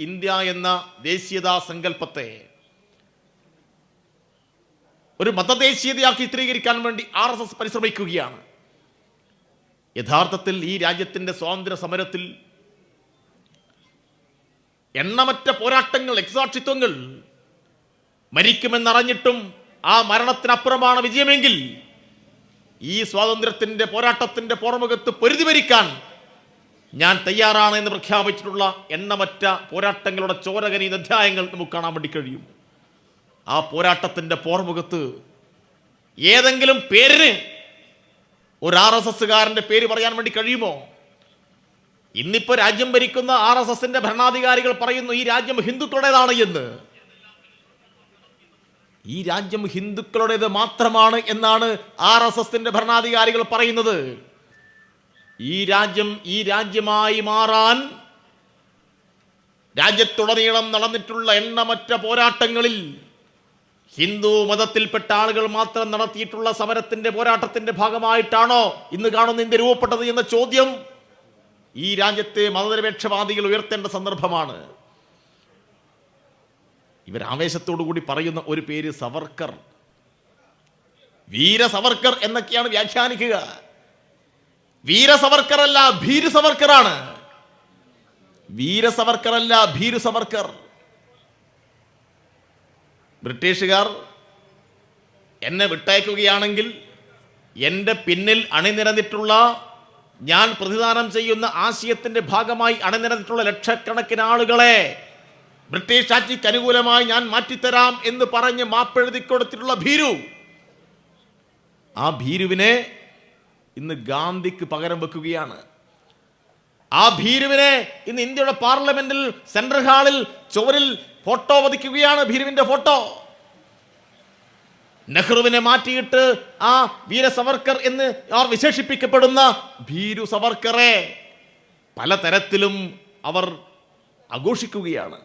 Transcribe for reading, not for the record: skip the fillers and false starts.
India എന്ന ദേശീയതാ സങ്കല്പത്തെ ഒരു മതദേശീയതയാക്കി ചിത്രീകരിക്കാൻ വേണ്ടി RSS പരിശ്രമിക്കുകയാണ്. യഥാർത്ഥത്തിൽ ഈ രാജ്യത്തിൻ്റെ സ്വാതന്ത്ര്യ സമരത്തിൽ എണ്ണമറ്റ പോരാട്ടങ്ങൾ, രക്തസാക്ഷിത്വങ്ങൾ, മരിക്കുമെന്നറിഞ്ഞിട്ടും ആ മരണത്തിനപ്പുറമാണ് വിജയമെങ്കിൽ ഈ സ്വാതന്ത്ര്യത്തിൻ്റെ പോരാട്ടത്തിൻ്റെ പോർമുഖത്ത് പൊരുതി മരിക്കാൻ ഞാൻ തയ്യാറാണ് എന്ന് പ്രഖ്യാപിച്ചിട്ടുള്ള എണ്ണമറ്റ പോരാട്ടങ്ങളുടെ ചോരകനീത അധ്യായങ്ങൾ നമുക്ക് കാണാൻ വേണ്ടി കഴിയും. ആ പോരാട്ടത്തിൻ്റെ പോർമുഖത്ത് ഏതെങ്കിലും പേരിന് ഒരു RSSകാരൻ്റെ പേര് പറയാൻ വേണ്ടി കഴിയുമോ? ഇന്നിപ്പോൾ രാജ്യം ഭരിക്കുന്ന RSSന്റെ ഭരണാധികാരികൾ പറയുന്നു ഈ രാജ്യം ഹിന്ദുക്കളുടേതാണ് എന്ന്. ഈ രാജ്യം ഹിന്ദുക്കളുടേത് മാത്രമാണ് എന്നാണ് RSSന്റെ ഭരണാധികാരികൾ പറയുന്നത്. ഈ രാജ്യമായി മാറാൻ രാജ്യത്തുടനീളം നടന്നിട്ടുള്ള എണ്ണമറ്റ പോരാട്ടങ്ങളിൽ ഹിന്ദു മതത്തിൽപ്പെട്ട ആളുകൾ മാത്രം നടത്തിയിട്ടുള്ള സമരത്തിന്റെ പോരാട്ടത്തിന്റെ ഭാഗമായിട്ടാണോ ഇന്ന് കാണുന്ന ഇന്ത്യ രൂപപ്പെട്ടത് എന്ന ചോദ്യം ഈ രാജ്യത്തെ മതനിരപേക്ഷവാദികൾ ഉയർത്തേണ്ട സന്ദർഭമാണ്. ഇവർ ആവേശത്തോടു കൂടി പറയുന്ന ഒരു പേര് സവർക്കർ, വീര സവർക്കർ എന്നൊക്കെയാണ് വ്യാഖ്യാനിക്കുക. വീര സവർക്കർ അല്ല, ഭീരു സവർക്കറാണ്. വീര സവർക്കർ അല്ല, ഭീരു സവർക്കർ. ബ്രിട്ടീഷുകാർ എന്നെ വിട്ടയക്കുകയാണെങ്കിൽ എൻ്റെ പിന്നിൽ അണിനിരന്നിട്ടുള്ള, ഞാൻ പ്രതിദാനം ചെയ്യുന്ന ആശയത്തിൻ്റെ ഭാഗമായി അണിനിരന്നിട്ടുള്ള ലക്ഷക്കണക്കിന് ആളുകളെ ബ്രിട്ടീഷ് രാജ്യക്ക് അനുകൂലമായി ഞാൻ മാറ്റിത്തരാം എന്ന് പറഞ്ഞ് മാപ്പെഴുതി കൊടുത്തിട്ടുള്ള ഭീരു, ആ ഭീരുവിനെ ഇന്ന് ഗാന്ധിക്ക് പകരം വെക്കുകയാണ്. ആ ഭീരുവിനെ ഇന്ന് ഇന്ത്യയുടെ പാർലമെന്റിൽ സെൻട്രൽ ഹാളിൽ ചുവരിൽ ഫോട്ടോ പതിക്കുകയാണ്. ഭീരുവിന്റെ ഫോട്ടോ. നെഹ്റുവിനെ മാറ്റിയിട്ട് ആ വീര സവർക്കർ എന്ന് അവർ വിശേഷിപ്പിക്കപ്പെടുന്ന ഭീരു സവർക്കറെ പലതരത്തിലും അവർ ആഘോഷിക്കുകയാണ്.